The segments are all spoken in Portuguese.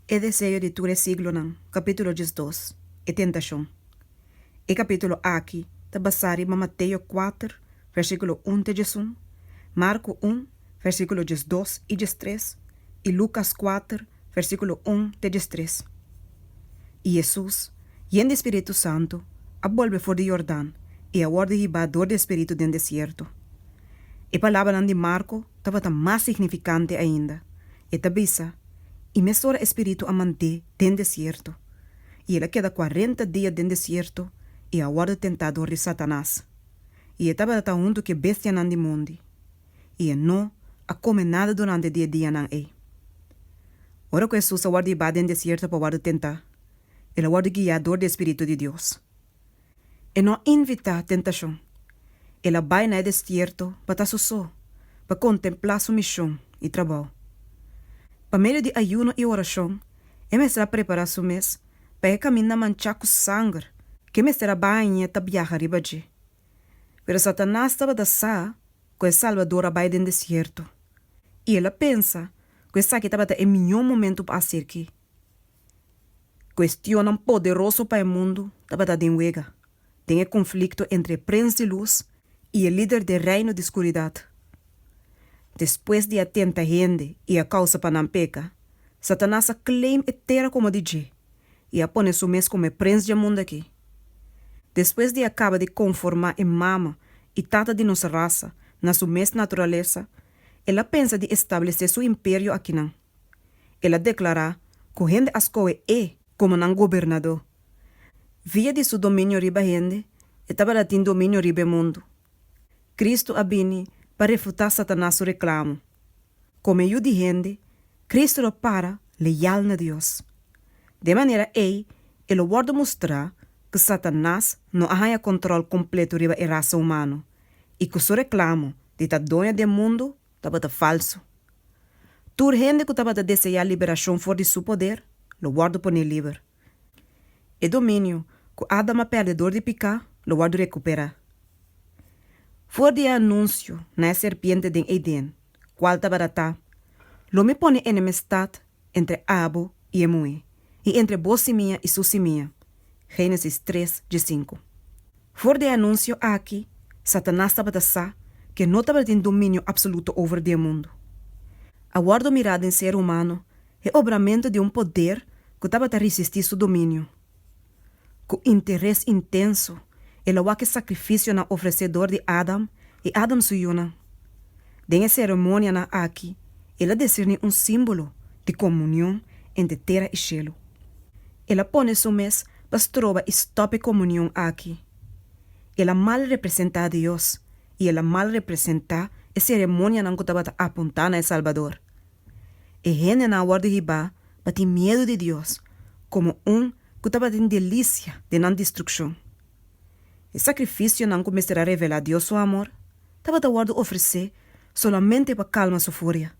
E desejo de tu siglo nan, capítulo 12, e tentação. E capítulo aqui, tá basari ma Mateus 4, versículo 1 de Jesus, Marco 1, versículo 12 e 13, e Lucas 4, versículo 1 de 13. E Jesus, yendo Espírito Santo, a volve for de Jordão, e a ordem iba dor de Espírito den deserto. E palavra de Marco estava mais significante ainda, e tabisa, e mesora Espírito a manter den deserto. E ele queda 40 dias den deserto, e a ordem tentador de Satanás. E estava junto que bestia nan de mundo. E não a come nada durante dia nan ei. Ora que Jesus a ordem iba den deserto para ordem tentar, ele ordem guiador do Espírito de Deus. E não invita a tentação. Ela vai na deserto para estar só, para contemplar sua missão e trabalho. Para meio de ayuno e oração, ele será preparar seu mês para caminhar manchar com sangue, que me será banha para viajar riba de. Pero Satanás estava da sa, que o Salvador vai no deserto. E ela pensa que essa que estava em melhor momento para ser aqui. Questiona poderoso para o mundo estava da denwega. Tem conflito entre o príncipe de luz e o líder do reino de escuridade. Depois de atenta gente e a causa para não pecar, Satanás claim etera como DJ e a põe seu mês como príncipe do mundo aqui. Depois de acaba de conformar a mama e tata de nossa raça na sua mesma natureza, ela pensa de estabelecer seu império aqui não. Ela declara que o gente ascoe como não governador. Via de seu domínio riba gente, estava tendo domínio riba mundo. Cristo abini para refutar Satanás o reclamo. Como eu de gente, Cristo lo para leal a Deus. De maneira ele pode mostrar que Satanás não há controle completo sobre a raça humana e que seu reclamo de estar dona do mundo estava falso. Tur gente que estava a desejar liberação fora de seu poder, lo guardo por livre. E domínio que Adam é perdedor de pecar, lo guardo recuperar. Fora de anúncio na serpiente de Eden, qual estava a lo me pone enemistade entre Abo e Emue, e entre Bosimia e Susimia. Gênesis 3, de 5. Fora de anúncio aqui, Satanás estava a que não estava em domínio absoluto over o mundo. A guarda mirada em ser humano é obramento de poder que estava a resistir seu domínio. Com interesse intenso, ele o que sacrifício na oferecedor de Adam e Adam suyuna. Den cerimônia na aqui, ele discerne símbolo de comunhão entre terra e cielo. Ela põe seu mês para trova stop comunhão aqui. Ela mal representa a Deus e ela mal representa a cerimônia que estava apontada a Salvador. E gente na ordem de riba tem medo de Deus, como que estava em delícia de não destruição. O sacrifício não começará a revelar a Deus seu amor, estava a ordem oferecer solamente para calmar sua fúria.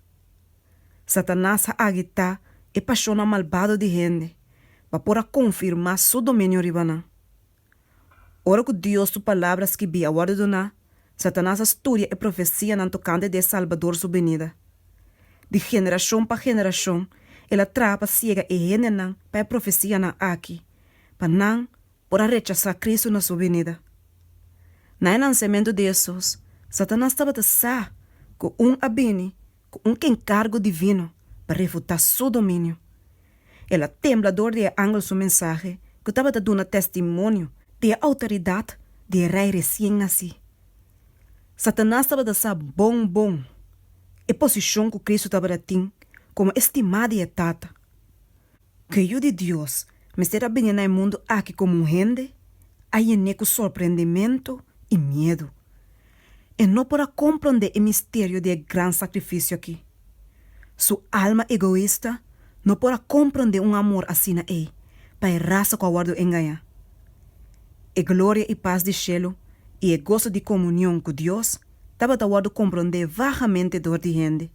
Satanás a agitar e paixão malvado de gente, para confirmar seu domínio ribanã. Ora que Deus sua palavras que via a ordem donar, Satanás estudia e profecia na tocante de Salvador sua venida. De geração para geração, ela trapa ciega e gente não para a profecia na aqui, para não por rechazar Cristo na sua venida. No lançamento de Jesus, Satanás estava a sa com abini, com encargo divino para refutar seu domínio. Ela temblador de ângulo sua mensagem, que estava a dar testemunho de autoridade de rei recém-nascido. Satanás estava a sa bom, e posição que Cristo estava a ter, como estimada e tata. Que eu de Deus me será bem no mundo aqui como gente, aí com surpreendimento e medo. E não para compreender o mistério do grande sacrifício aqui. Sua alma egoísta não para compreender amor assim a ele, para a raça que aguardo enganar. E glória e paz de cielo e o gozo de comunhão com Deus estava a guardo compreender vagamente dor de gente.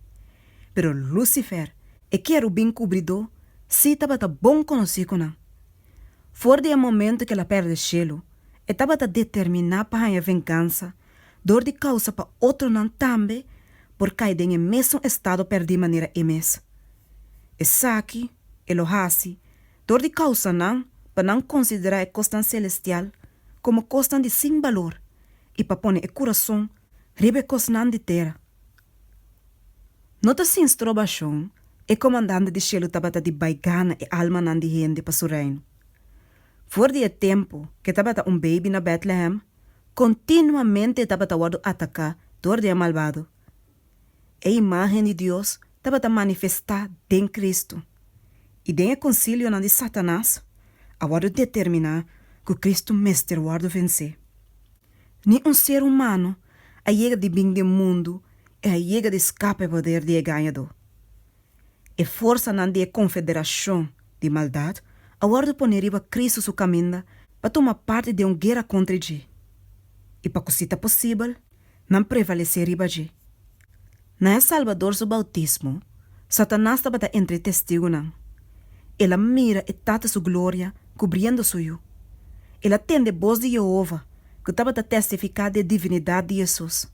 Pero Lucifer, que era o bem cobridor, sim estava a bom conhecer com ele. Fora do momento que ela perde o cielo, estava a determinar para a vingança, dor de causa para outro não também, por cair em mesmo estado perder maneira emes. E saque, Ele hasi, door de causa não, para não considerar a costa celestial como costa de sem valor e para pôr o coração ribe costa de terra. Nota sin strobação, e comandante de cielo tabata de baigana e alma nan de gente para seu reino. Por dia tempo que tabata baby na Bethlehem, continuamente tabata wado atacar door de malvado. A imagem de Deus tabata manifestar em Cristo. E den concílio nan de Satanás, a wado determinar que Cristo mestre wado vencer. Ni ser humano a chega de bem do mundo e a chega de escape poder de ganhador. E força nan de confederação de maldade, a wado poner riba Cristo su caminho para tomar parte de guerra contra ele. E para que seja possível, não prevalecer riba ele. Na Salvador su bautismo, Satanás estava entre testigos não. Ela mira e tata su glória cobrindo suyo. Ela atende voz de Jeová, que estava a testificar da divinidade de Jesus.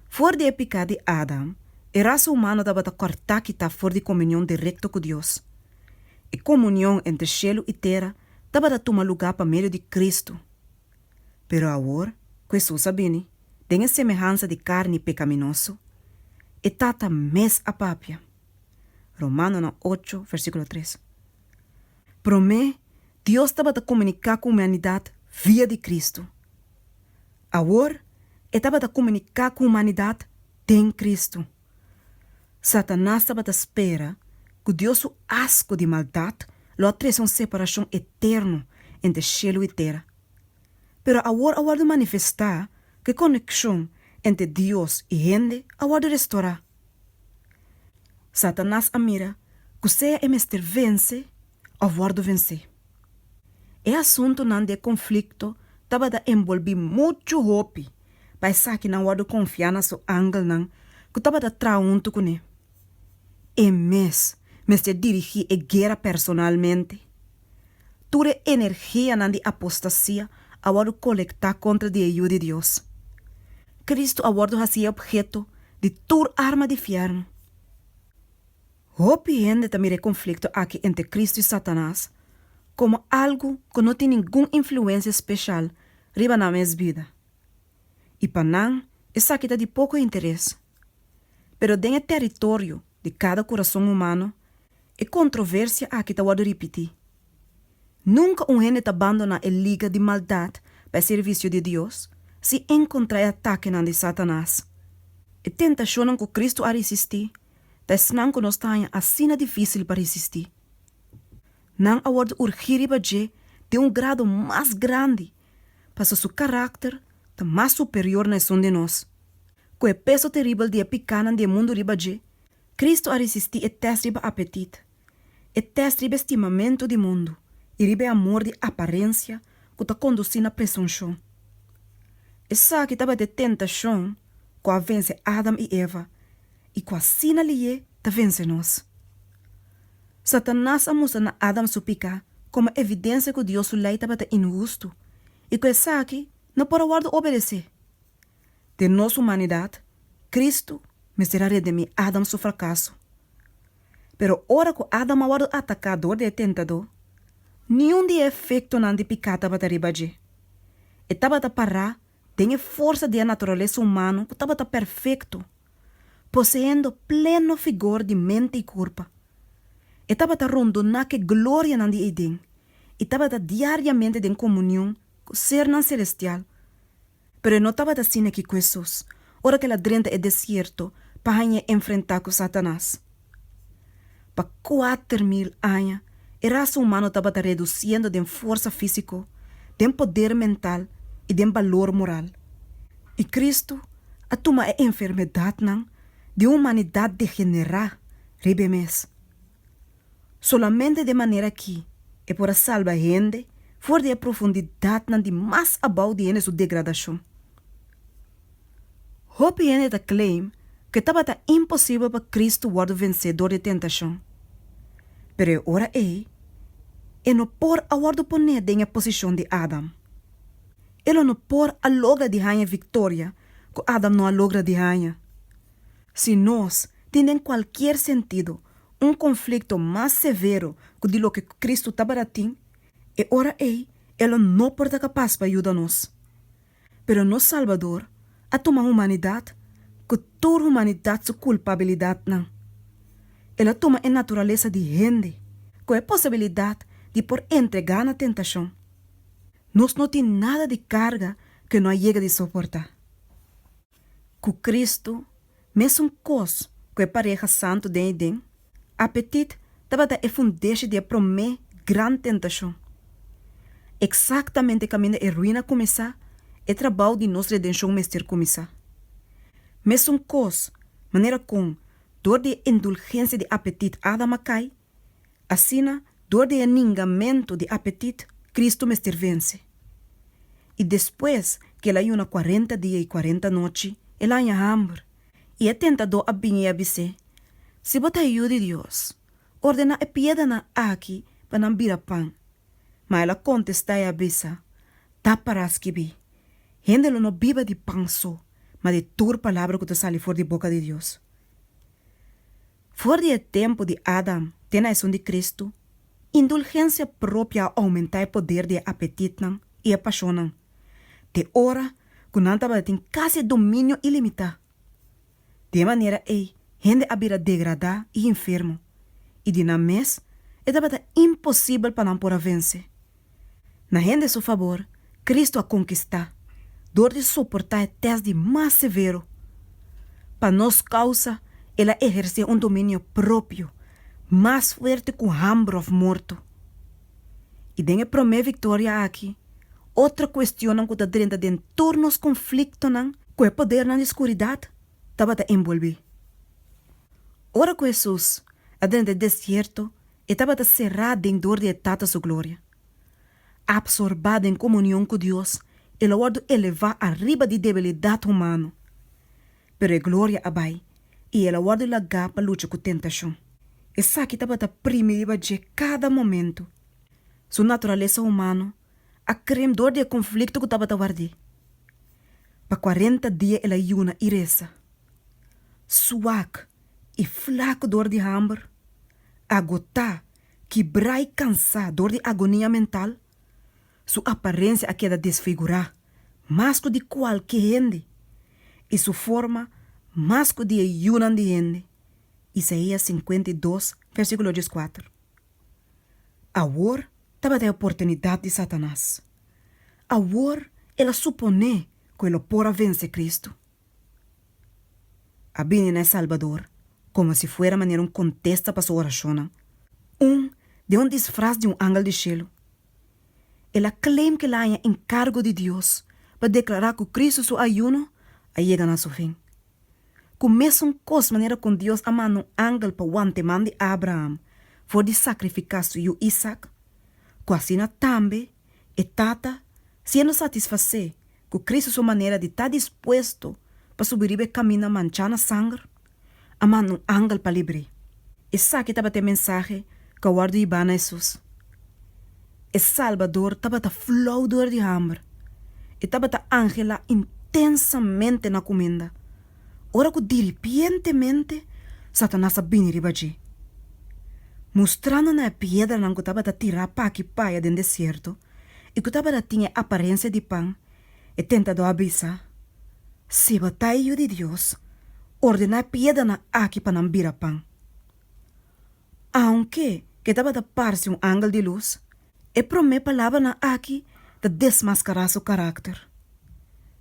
Fora de pecado de Adam, a raça humana estava a cortar que está fora de comunhão direta com Deus. E comunhão entre cielo e terra estava a tomar lugar para meio de Cristo. Pero agora, Jesus sabine, tem a semelhança de carne pecaminoso, e tata mes a papia. Romanos 8, versículo 3. Para mim, Deus estava a comunicar com a humanidade via de Cristo. Agora, estava a comunicar com a humanidade em Cristo. Satanás estava a esperar que Deus o asco de maldade lo traz uma separação eterna entre cielo e terra. Pero agora de manifestar que conexão entre Deus e gente agora restaurar. Satanás mira que seja emester vence ou guardo vencer. E assunto não de conflito estava a envolver muito hope para essa que não guardo confiar na seu ângulo não que estava a traunto com ele. E mes te dirigir a guerra personalmente. Ture energia não de apostasia agora colectar contra a ajuda de Deus. Cristo agora hacía objeto de tur arma de fierno. Hope gente também conflito aqui entre Cristo e Satanás como algo que não tem nenhuma influência especial riba na minha vida. E para não, essa aqui está de pouco interesse. Pero dentro do território de cada coração humano, é controvérsia aqui está a repetir. Nunca gente abandona a liga de maldade para serviço de Deus se encontrar ataque de Satanás. E tentação que Cristo a resistir, não que nós está assim difícil para resistir. Não agora urgir de grado mais grande, para seu caráter mais superior na de nós. Com o peso terrível de picana do mundo Cristo a resistir e teste apetite, e teste estimamento do mundo, e amor de aparência que está conduzindo a presunção. Essa que estava de tentação, que a vence Adam e Eva, e com a sina lhe ta vence nós. Satanás amusa na Adam supica como evidência que Deus lei estava injusto, e que essa aqui não pode obedecer. De nossa humanidade, Cristo me será redimir Adam seu fracasso. Pero ora que Adam agora atacador de tentador, nenhum de efeito não de picata para ribaje. E estava a parar tem a força da natureza humana que estava perfeito, possuindo pleno vigor de mente e corpo. E estava a rondonar que glória não de Eden, e estava diariamente em comunhão com o ser não celestial. Pero não estava assim aqui com Jesus, ora que a drenta é deserto, para enfrentar com Satanás. Para 4.000 anos, a raça humana estava reduzindo de força física, de poder mental e de valor moral. E Cristo a toma a enfermidade não, de humanidade degenerada, rebemes. Solamente de maneira que é por salvar gente, fora de profundidade não de mais abaixo de sua degradação. Hope gente claim que estava impossível para Cristo ser vencedor de tentação. Pero ora e não por a poner em posição de Adam. Ele não por a logra de ganhar vitória que Adam não a logra de ganhar. Se nós, tendo em qualquer sentido, conflicto mais severo que lo que Cristo estava a ter, e ora ela não pode capaz para ajudar-nos. Pero no Salvador, a toma humanidade, que toda humanidade sua culpabilidade não. Ela toma a natureza de gente, com a possibilidade de por entregar na tentação. Nós não tem nada de carga que não chega de suportar. Com Cristo, mesmo coisa que a pareja santo den, apetite estava a fundar de prometer grande tentação. Exatamente caminho a ruína começar, é trabalho de nossa redenção mestre começar. Mesmo coisa, maneira com dor de indulgência de apetite Adam cai, assim, dor de aningamento de apetite, Cristo mestre vence. E depois que ela ia 40 dias e 40 noites, ela ia hambre, e é tentador a vir e a dizer, se você ajuda de Deus, ordena a piedra na aqui para não vir a pão. Mas ela contesta e avisa, tá para escrever. Gente não vive de pão só, mas de toda palavra que te sai fora de boca de Deus. Fora do tempo de Adam, tem a de Cristo, indulgência própria aumenta o poder de apetite e a paixão. De hora, que não tem quase domínio ilimitado. De maneira gente a degradar e enfermo. E de na mês, é impossível para não por vencer. Na gente a seu favor, Cristo a conquistar, dor de suportar o teste mais severo. Para nós causa, ela exerce domínio próprio, mais forte que o hambre ou morto. E dengue promete vitória aqui. Outra questão que está dentro de tornos conflito que o poder na escuridade estava a envolver. Ora que Jesus, dentro do deserto, estava cerrado em dor de etata sua glória. Absorbado em comunhão com Deus, ele guarda elevar arriba de debilidade humana. Pero a glória abai, e ele guarda lagar para lutar com tentação. Essa aqui estava primitiva de cada momento. Sua natureza humana, a creme dor de conflito que estava a guardar. Para 40 dias ela iuna e reza. Suac e flaco dor de hambre. Agotar, quebrar e cansar dor de agonia mental. Sua aparência a queda desfigurar, mais que de qualquer gente. E sua forma, mais que de iuna de gente. Isaías 52, versículo 14. Agora, estava a oportunidade de Satanás. Agora, ela supone que ele pode vencer Cristo. A bem em Salvador, como se fuera maneira contesta para sua oração. De um disfraz de ángel de cielo. Ela claima que ela é encargo de Deus para declarar que Cristo seu ayuno a chega a seu fim. Começa coisa maneira com Deus a mano ángel para o antemão de Abraham for de sacrificar seu Isaac, que assim também e tata sendo satisfazer que Cristo sua maneira de estar disposto para subir e caminhar manchando sangue, a mano ángel para livre. Essa que estava a mensagem que o guardo Ibana Jesus. E Salvador estava a flor de hambre. E estava a angela intensamente na comida. Ora que de repentemente, Satanás a bem ribaji. Mostrando na pedra que estava a tirar para aqui paia do deserto, e que estava a tinha aparência de pão, e tentado avisar. Se batalha de Deus, ordena a pedra na aqui para não vir a pão. Aunque que estava a par-se ángel de luz, e promete palavra na aqui de desmascarar seu caráter.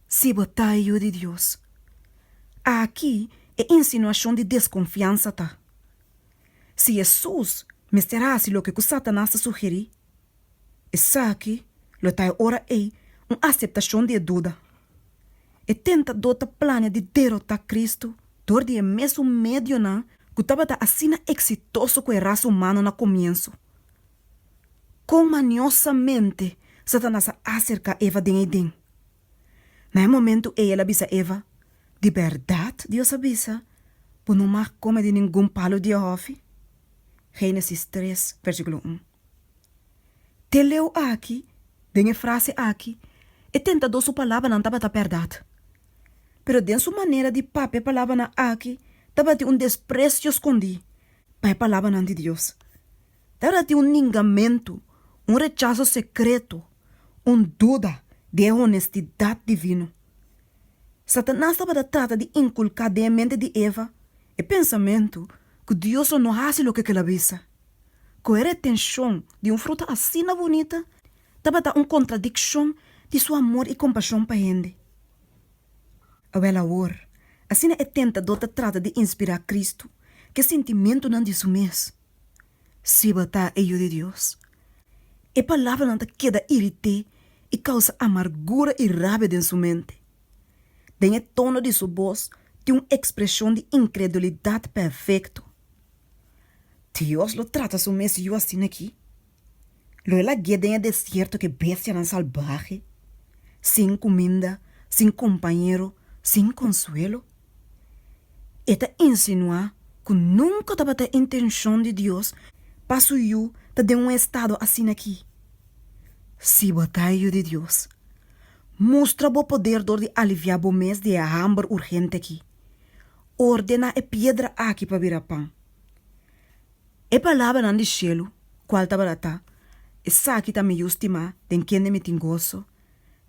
Se batalha de Deus. Aqui é insinuação de desconfiança, tá? Se Jesus misterasse o que Satanás sugeri, essa aqui, lo tá ora uma aceitação de dúvida. E tenta dota plano de derrotar Cristo, dor de mesmo medio na, que estava assim exitoso com a raça humana no começo. Com maniosamente, Satanás acerca Eva de Edén. No momento ela avisa Eva, de verdade Deus avisa, por não mais comer de nenhum palo de ofe. Gênesis 3, versículo 1. Te leu aqui, tem a frase aqui, e tenta dar sua palavra não estava a verdade. Pero de sua maneira de pape a palavra na aqui, estava de desprezo escondido. para a palavra de Deus. Deve ter um ningamento, um rechaço secreto, dúvida de honestidade divina. Satanás estava trata de inculcar na mente de Eva o pensamento que Deus não faz o que ela visa. Com a retenção de fruta assim bonita, estava uma contradição de seu amor e compaixão para a gente. Agora, assim é tentador trata de inspirar Cristo, que sentimento não de mês. Se batar é de Deus. A palavra não queda irrite e causa amargura e raiva em sua mente. Tem o tono de sua voz de uma expressão de incredulidade perfeita. Deus lo trata su mês assim aqui. Lo ela guia em deserto que bestia não salvaje. Sem comida, sem companheiro, sem consuelo. Eta insinua que nunca estava a intenção de Deus para su eu de um estado assim aqui. Se batalha de Deus, mostra o poder de aliviar o mês de hambre urgente aqui. Ordena a pedra aqui para virar pão. A palavra não de cielo, qual estava lá, essa aqui está me estima, tem quem me tem gozo,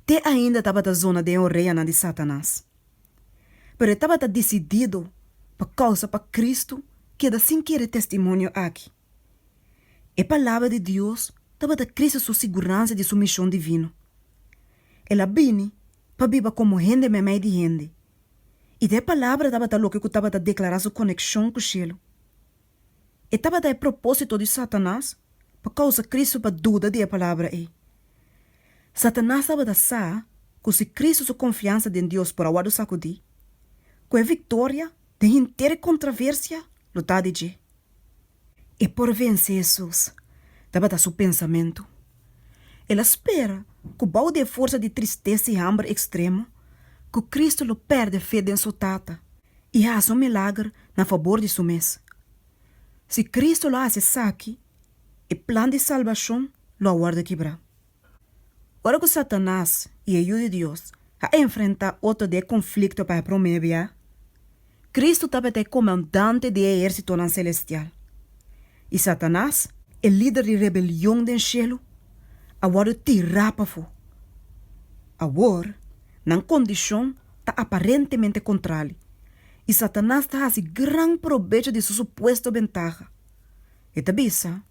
te ainda estava da zona de orelha de Satanás. Pero estava decidido, por causa para Cristo, que da sem querer testemunho aqui. A palavra de Deus estava da Cristo sua segurança de sua missão divina. Ela vine para viver como gente me meio de gente. E da palavra estava da louca que estava a declarar sua conexão com o cielo. E estava a propósito de Satanás, por causa Cristo para dúvida de a palavra é. Satanás estava a sa que se Cristo sua confiança em Deus por agora sacudir, com a vitória de inteira controvérsia, lo está de. E por vencer Jesus, estava a seu pensamento. Ela espera que o balde de força de tristeza e hambre extremo, que Cristo lo perde fé em sua tata e faz um milagre na favor de seu mês. Se Cristo lo hace aqui, o plano de salvação lo aguarda quebrar. Ora que Satanás e a de Deus a enfrentar outro de conflito para promover, Cristo estava o comandante do exército celestial. E Satanás, o líder de rebelião do cielo, agora tirar para fora. Agora, na condição, está aparentemente contrária. E Satanás está a grande proveito de sua suposta ventaja. E tabisa,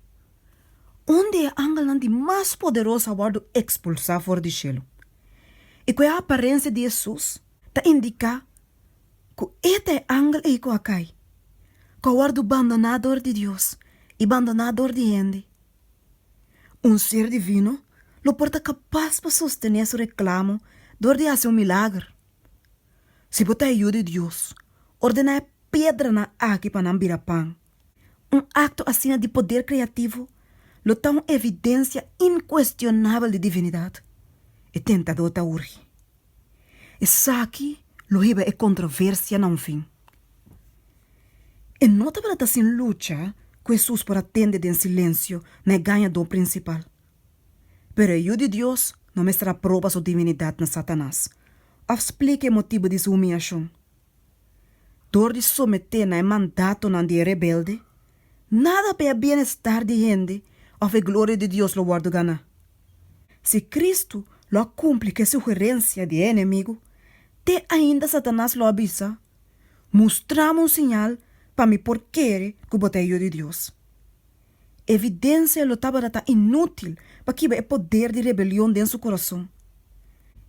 onde é ángel de mais poderoso agora expulsar fora do cielo? E com a aparência de Jesus, está indicar que este ángel é o acai, que agora o abandonador de Deus e abandonador de gente. Um ser divino, lo porta capaz para sostener seu reclamo, dor de fazer milagre. Se botar ajuda de Deus, ordena a pedra na aqui para não virar pão. Um acto assim de poder criativo, lo dá uma evidência inquestionável de divindade. E tentador está urge. E aqui, lo hiba é controvérsia não fim. E nota para estar sem luta, que Jesus por atender em silêncio na ganhador principal. Pero eu de Deus não me estará prova sua divinidade na Satanás. Explique o motivo de sua humilhação. Dor de someter na mandato na de rebelde, nada para o bem-estar de gente, ou a glória de Deus lo guarda ganhar. Se Cristo lo cumpre que sugerência de inimigo, te ainda Satanás lo avisa, mostramos um sinal para me por querer que boteio de Deus. Evidência lo estava inútil para que o poder de rebelião dentro do seu coração.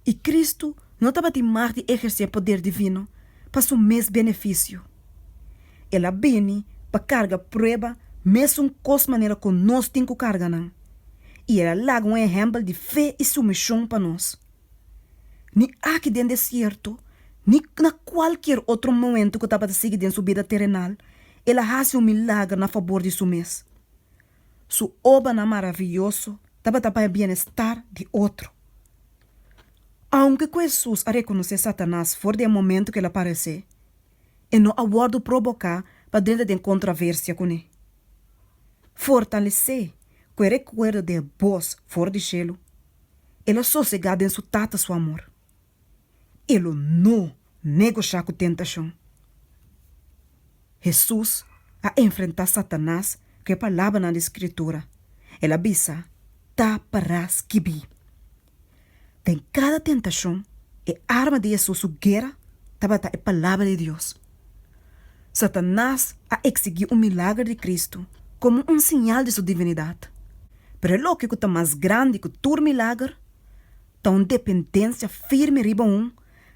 E Cristo não estava de mais de exercer poder divino para seu mesmo benefício. Ela vem para carga prova, mesmo com a maneira que nós temos que carregar. E ela larga um exemplo de fé e submissão para nós. Nem aqui dentro do deserto, nem na qualquer outro momento que estava a seguir dentro sua vida terrenal, ela faz um milagre na favor de seu mês. Sua obra na maravilhoso estava para o bem-estar de outro. Aunque Jesus a reconhecer Satanás fora do momento que ele apareceu, e não aguardo provocar para dentro de controvérsia com ele. Fortalecer com o recuerdo de voz fora de cielo, ele sossegado em sua tata seu amor. Ele não negociar com tentação. Jesus a enfrentar Satanás, que é a palavra na escritura. Ela bisa, taparás kibi. Tem cada tentação, e arma de Jesus, su guerra, tabata é a palavra de Deus. Satanás a exigir milagre de Cristo como sinal de sua divindade. Pero lo que está mais grande que todo milagre, está uma dependência firme riba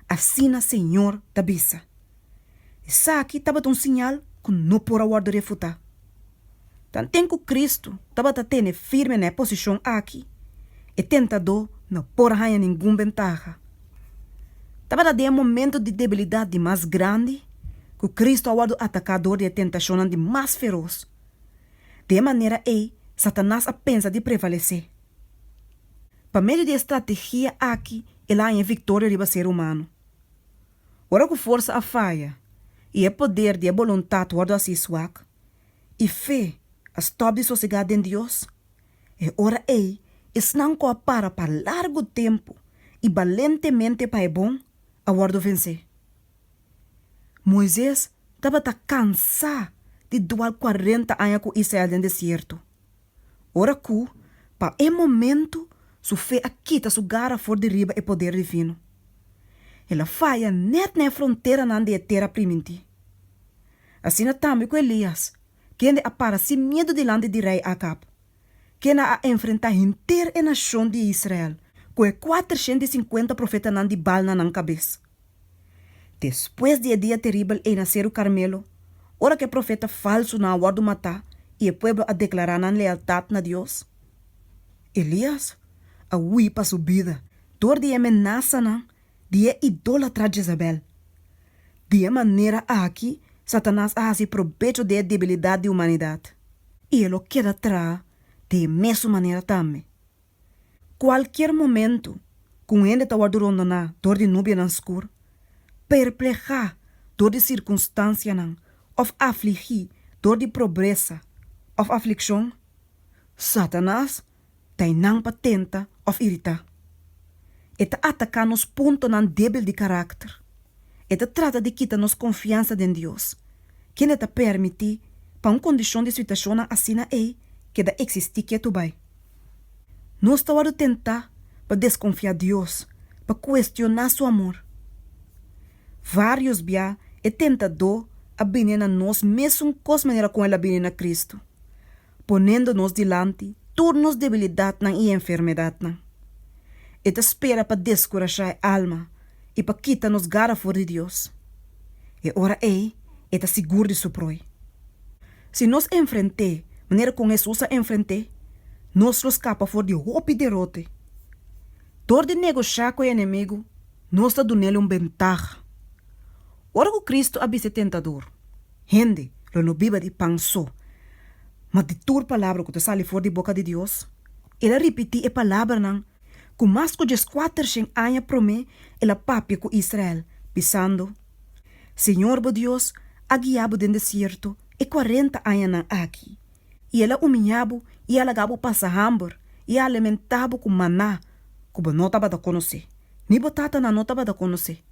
assim na Senhor da bisa. Isso aqui estava sinal que não pode guardar refutar. Tanto que Cristo estava tendo firme na posição aqui, e tentador não pode ganhar nenhuma ventaja. Estava de momento de debilidade mais grande, que Cristo aguarda atacador de tentação de mais feroz. De maneira aí, Satanás pensa de prevalecer. Para meio de estratégia aqui, ele há vitória sobre o ser humano. Ora que força a falha, e é poder de vontade guarda assim suac, e fé a stop de sossegado em Deus, e ora aí, não para largo tempo, e valentemente para é bom, a guarda vencer. Moisés estava cansado de doar 40 anos com Israel no deserto. Ora que, para o momento, sua fé quita sua garra fora de riba e poder divino. Ela falha net na fronteira na de terra primiti. Assim também com Elias, que ainda para si medo delante de rei Acab, que a enfrentar inteira a nação de Israel, com 450 profetas na de Baal na cabeça. Depois de dia terrível em nascer o Carmelo, ora que o profeta falso na guarda matar e o povo a declarar na lealdade na Deus. Elias, a para sua vida, dor de ameaça de idólatra Jezabel. De maneira aqui, Satanás se proveito da debilidade da humanidade. E ele quer atrás de mesma maneira também. Qualquer momento, com ele está guardando na dor de nuvem na escuro, perplejar dor de circunstância ou afligir dor de pobreza ou aflição, Satanás tem não patenta ou irritar. Eta ataca nos pontos débil de caráter. Eta trata de quitar nos confiança em Deus, que não te permite para uma condição de situação assim aí que da existir que tu vai. Nós estamos a tentar para desconfiar de Deus, para questionar seu amor. Vários bia é tentador a vir a nós mesmo com maneira como ela vem a Cristo, ponendo-nos delante todas debilidades e enfermidades. Eta espera para descorajar a alma e para quitar nos garra fora de Deus. E ora eta seguro de sua proi. Se nós enfrentar maneira como Jesus a enfrentar, nós escapa fora de roupa e derrote. Dor de negociar com o inimigo, nós está dando ele ventaja. Ora que Cristo abise tentador, gente, lo no biba de panso, mas de toda palavra que te sale fora de boca de Deus, ele repete a palavra com mais que 400 anos promete ela papi com Israel, pisando, Senhor bo Deus, a guiabo den deserto e 40 anos aqui. E ela humilhava e ela gabo passa hambur e alimentava com maná, que não estava a conhecer. Nem batata não estava a conhecer.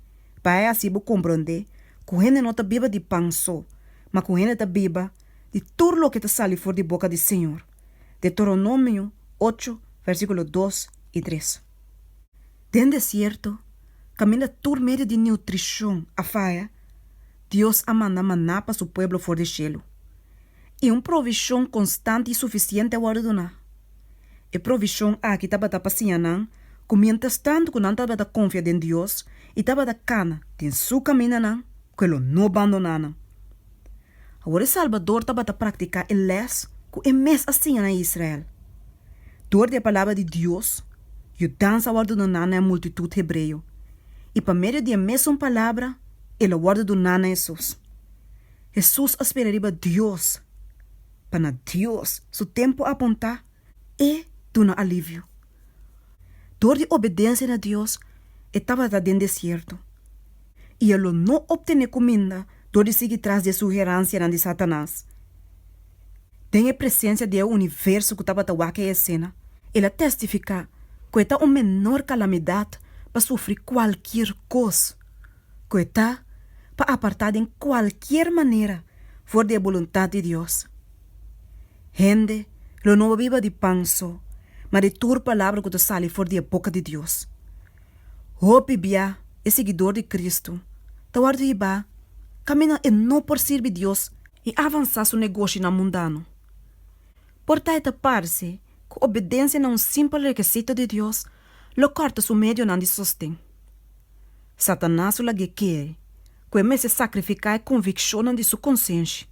Para assim bo compreender, que ele não está biba de pão só, mas que ele está biba de tudo o que te sale fora de boca do Senhor. Deuteronômio 8, versículo 2 e 3. Den deserto, caminha por meio de nutrição a faia, Deus manda maná para seu povo fora de cielo. E uma provisão constante e suficiente a guardar. E provisão aqui estava a passear, que mientras tanto que não estava a confiar em Deus, e estava a cana em seu caminho, que ele não abandonaram. Agora Salvador estava a praticar a les que é mais assim em Israel. Door a palavra de Deus, e dança guardando a multitude hebreu. E para meio de a mesma palavra, ele guarda nana Jesus. Jesus esperaria Deus. Para Deus, seu tempo apontar, e dona alívio. Door de obediência a Deus, estava dentro do deserto. E ele não obteve comida, door de seguir atrás de sua herência de Satanás. Tem a presença do universo que estava a cena. Ele testifica que está uma menor calamidade para sofrer qualquer coisa. Que está para apartar de qualquer maneira for de voluntad de Dios. Gente, lo no viva de pan só, mas de tua palavra que sale for de boca de Deus. Hope bia é seguidor de Cristo. Tawar de iba, camina e não por servir Deus e avançar seu negócio na mundano. Portanto, parece que obediência não é um simples requisito de Deus, lo corta seu meio não de sostém. Satanás o lage quer, que me se sacrificar e convicção de sua consciência.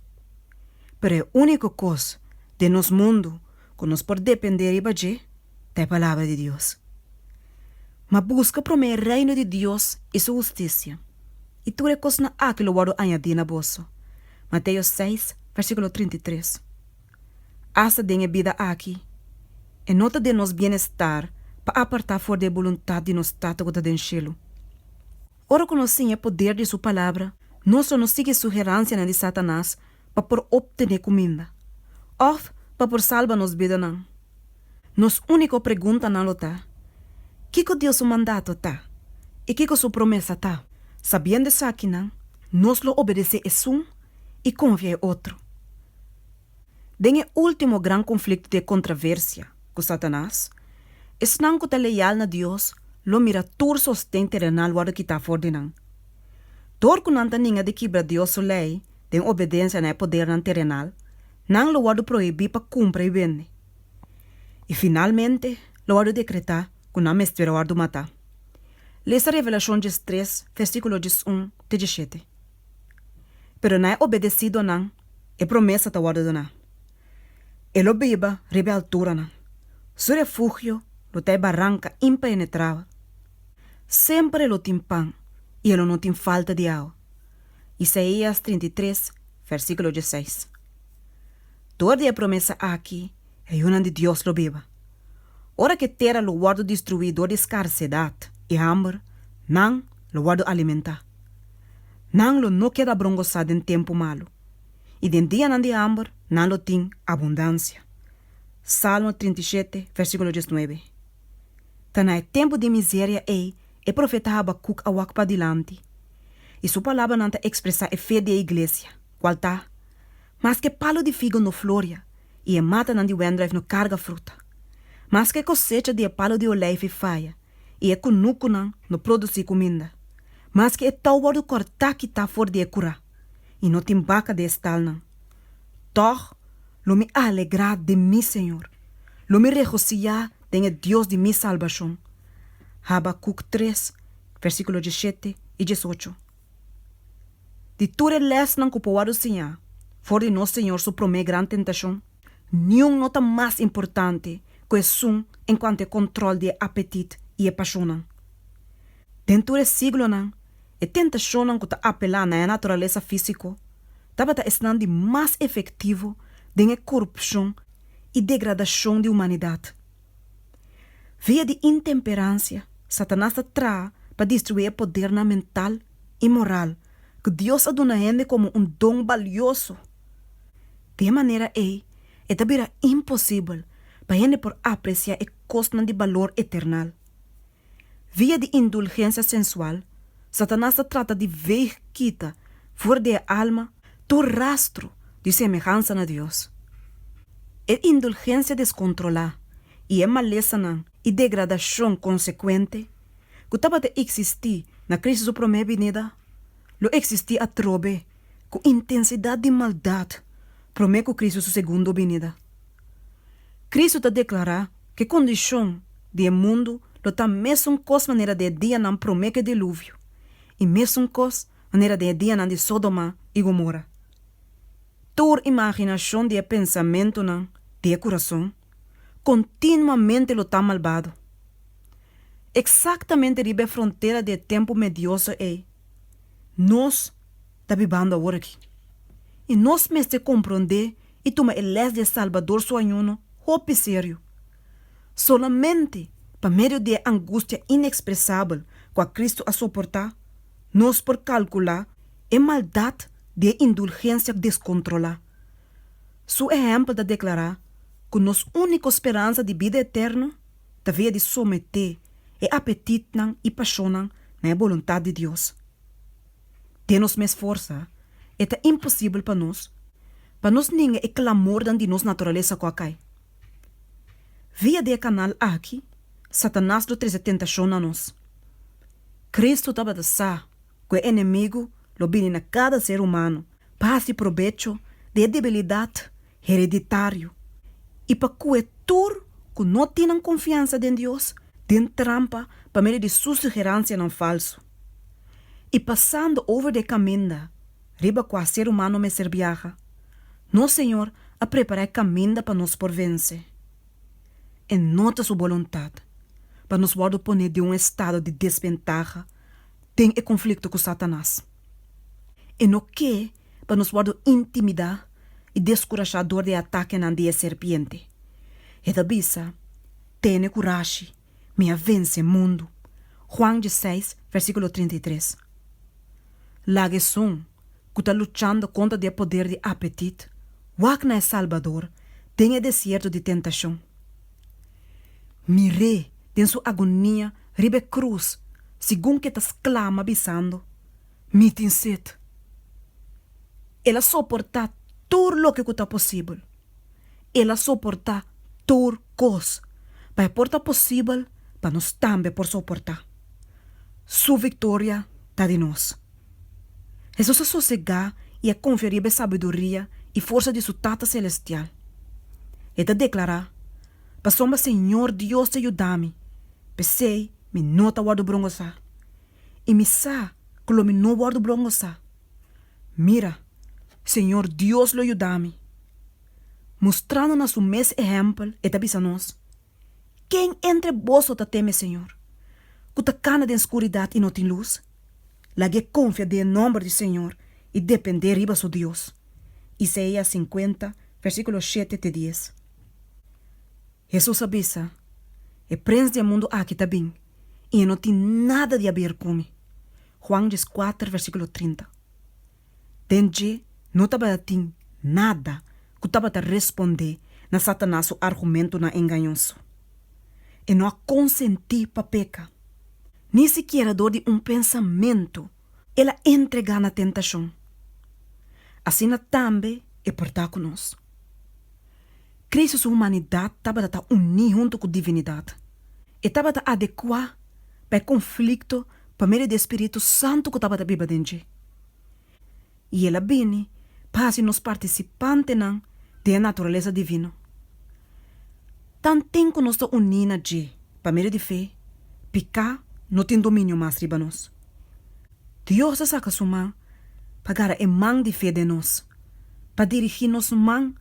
Pero a única coisa de nosso mundo que nos pode depender e bater é a palavra de Deus. Mas busca para o reino de Deus e sua justiça. E tu recos na aquilo wado añadir na bolso. Mateus 6, versículo 33. Hasta dengue vida aqui. E nota de nos bem-estar para apartar fora da vontade de nos tato da denchelo. Ora conhecem o poder de sua palavra, não só nos sigue sugerência de Satanás para por obter comida. Ou para por salvar nos vida não. Nos única pergunta não lo tá. Que Deus o mandato tá? E que sua promessa tá? Sabendo isso aqui não, nos lo obedece um e confia em outro. Den último grande conflito de controvérsia com Satanás, é não que leal na Deus, lo mira tur sostém terrenal wado que tá fora de não. Tor que não ninguém de quebra Deus sua lei, den obediência na poder não terrenal, não lo wado proibir para cumprir e vende. E finalmente, lo wado decretar que não mestre wado matar. Lesa Revelação 3, versículo 1 a 17. Pero não é obedecido não, é promessa da wado não. Ele beba rebe altura não. Su refúgio lo tem barranca impenetrável. Sempre lo tem pão e ele não tem falta de água. Isaías 33, versículo 16. Toda a promessa aqui é uma de Deus lo beba. Ora que terra lo guardo destruidor de escarcedade e hambre, não lo guardo alimentar. Não lo não queda brongoçado em tempo malo. E den dia não de hambre, não lo tem abundância. Salmo 37, versículo 19. Tanai tempo de miséria e profeta Habacuc awak para dilante. E sua palavra não expressa a fé da igreja, qual tá? Mas que palo de figo no floria e a mata não de wendrive no carga fruta. Mas que cosecha de palo de olive faia e a cunuco não no produzir comida. Mas que é tal do cortar que tá fora de cura e não tem baca de estal não. Toch, lo me alegrar de mim, Senhor. Lo me regocijar de Deus de minha salvação. Habacuc 3, versículo 17 e 18. De tudo les não cupoado Senhor, fora de nosso Senhor supreme grande tentação, nenhum nota mais importante que o enquanto controle de apetite e a paixão. Dentro do siglo não, a tentação não que apela na natureza física, estava sendo mais efetivo de corrupção e degradação da humanidade. Via de intemperância, Satanás traz para destruir o poder mental e moral que Deus a dona gente como dom valioso. De maneira é também impossível para gente por apreciar o custo de valor eternal. Via de indulgência sensual, Satanás trata de ver quita fora da alma tu rastro de semelhança a Deus. É indulgência descontrolada e é maleza e degradação consequente que estava a existir na crise do primeira vinda, lo existia a trobe com intensidade de maldade promete que Cristo sua segunda vinda. Cristo está declarar que a condição do mundo lo está mesmo cos maneira de dia não promete dilúvio e mesmo cos maneira de dia não de Sodoma e Gomorra. Tua imaginação de pensamento não de coração continuamente lo está malvado. Exatamente ribe a fronteira de tempo medioso nós está vivendo agora aqui. E nós mesmo compreender e tomar o les de Salvador soanhuno, hope sério. Solamente para meio de angústia inexpressável que Cristo a suportar, nós por calcular a maldade de indulgência descontrolada. Seu exemplo de declarar que nossa única esperança de vida eterna devia de someter e apetite e paixão na vontade de Deus. Temos mais força, é impossível para nós para nós ninguém é clamor de nossa natureza qualquer. Via de canal aqui, Satanás do 370 na nós. Cristo estava de sa, que o inimigo lo bine na cada ser humano, para se provecho de debilidade hereditário. E para que tur que não tenham confiança em Deus, tem trampa para meio de sua sugerência não falso. E passando over de caminho, riba com o ser humano me serviaja, nosso Senhor a preparar caminho para nos por vencer. E nota sua vontade, para nos guardar poner de estado de desventaja, tem o conflito com Satanás. E no que, para nos guardar intimidar e descorajador de ataque na dia serpiente. E da bisa, tenha coragem, me vence mundo. Juan 16, versículo 33. Lague som, que está lutando contra o poder de apetite, wak na Salvador, tem o deserto de tentação. Mire, tem sua agonia, ribe cruz, segundo que tas clama bisando, mitin set. Ela suporta tudo o que está possível. Ela suporta tudo cos, para porta possível, para nós também por suportar. Sua vitória está de nós. Jesus a sossegar e a conferir a sabedoria e força de sua Tata Celestial. E a declarar, para sombra Senhor Deus te ajuda-me, pensei, me nota guardo brongosa. E me sa, que me não guardo brongosa. Mira, Senhor Deus lo ajuda-me. Mostrando na sua mesmo exemplo, e tabisa nós. Quem entre vós te teme, Senhor? Que te cana de escuridade e não tem luz? Lague confia de nome do Senhor e depender riba seu Deus. Isaías 50, versículo 7 e 10. Jesus avisa, e prende o mundo aqui também, e não tem nada de a ver comigo. Juan 4, versículo 30. Denje, não estava tem nada que estava a responder na Satanás o argumento na enganoso. E não a consentir para pecar. Nem sequer dor de pensamento, ela entrega na tentação. Assim também é portar conosco. Cristo sua humanidade estava a unir junto com a divindade. E estava a adequar para o conflito para meio do Espírito Santo que estava a viver dentro. E ela vem para ser nos participantes da natureza divina. Tanto que nós estamos unidos para meio de fé, pecar não tem domínio mais riba nós. Deus saca sua mão para dar a mão de fé de nós, para dirigir nossa mão,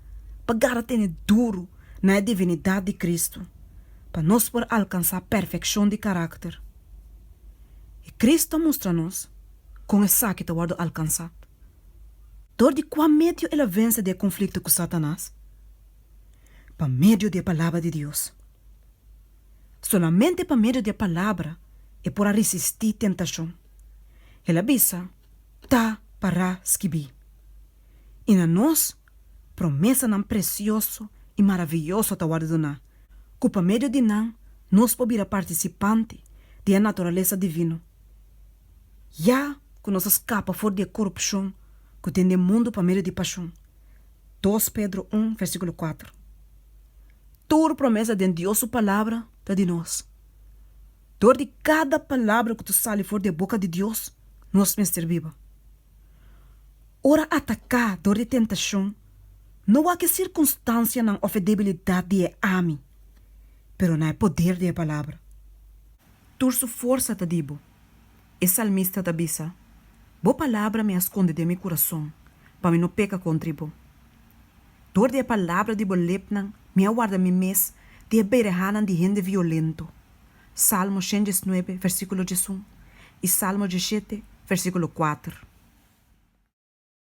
para dar ter duro na divinidade de Cristo, para nós por alcançar a perfeição de caráter. E Cristo mostra-nos com essa que está alcançado. Door de qual meio ela vence o conflito com Satanás? Por meio da palavra de Deus. Solamente por meio da palavra é por resistir tentação. Ela avisa, tá para esquivar. E na nós, promessa não precioso e maravilhoso está guardada. Que por meio de nós podemos participante da natureza divina. Já que nós escapa fora da corrupção, que tem no mundo por meio de paixão. 2 Pedro 1, versículo 4. Toda promessa de Deus, sua palavra, está de nós. Dor de cada palavra que tu sai fora da boca de Deus, nós me servimos. Ora atacar dor de tentação, não há que circunstância na ofendibilidade de ame, pero não é poder da palavra. Tur sua força te dibo, e salmista te avisa, boa palavra me esconde de meu coração, para me não pecar contra bo. Dor de palavra de bolepnan, me aguarda me mes, de berehanan de gente violento. Salmo 119, versículo 1, e Salmo 17, versículo 4.